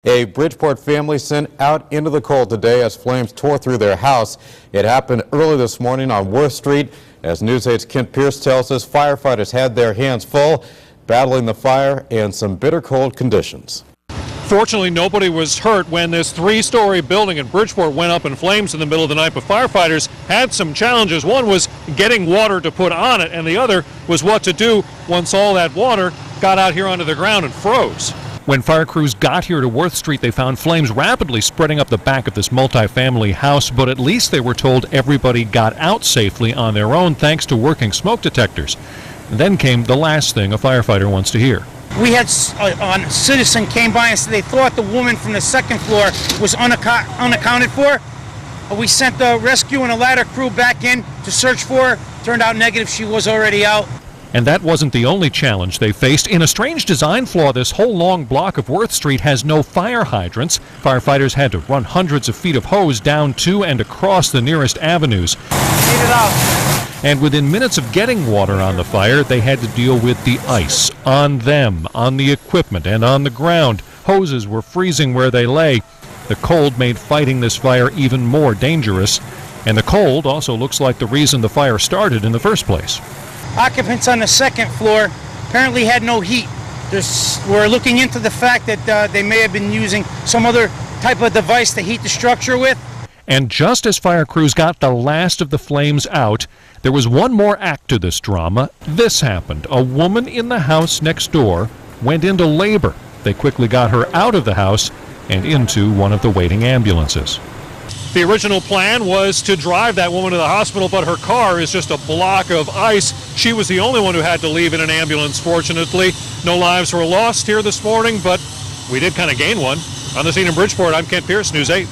A Bridgeport family sent out into the cold today as flames tore through their house. It happened early this morning on Worth Street. As News 8's Kent Pierce tells us, firefighters had their hands full battling the fire and some bitter cold conditions. Fortunately, nobody was hurt when this three-story building in Bridgeport went up in flames in the middle of the night, but firefighters had some challenges. One was getting water to put on it, and the other was what to do once all that water got out here onto the ground and froze. When fire crews got here to Worth Street, they found flames rapidly spreading up the back of this multi-family house, but at least they were told everybody got out safely on their own thanks to working smoke detectors. Then came the last thing a firefighter wants to hear. We had a citizen came by and said they thought the woman from the second floor was unaccounted for. We sent the rescue and a ladder crew back in to search for her. Turned out negative, she was already out. And that wasn't the only challenge they faced. In a strange design flaw, this whole long block of Worth Street has no fire hydrants. Firefighters had to run hundreds of feet of hose down to and across the nearest avenues. Get it out. And within minutes of getting water on the fire, they had to deal with the ice on them, on the equipment, and on the ground. Hoses were freezing where they lay. The cold made fighting this fire even more dangerous. And the cold also looks like the reason the fire started in the first place. Occupants on the second floor apparently had no heat. We're looking into the fact that they may have been using some other type of device to heat the structure with. And just as fire crews got the last of the flames out, there was one more act to this drama. This happened. A woman in the house next door went into labor. They quickly got her out of the house and into one of the waiting ambulances. The original plan was to drive that woman to the hospital, but her car is just a block of ice. She was the only one who had to leave in an ambulance, fortunately. No lives were lost here this morning, but we did kind of gain one. On the scene in Bridgeport, I'm Kent Pierce, News 8.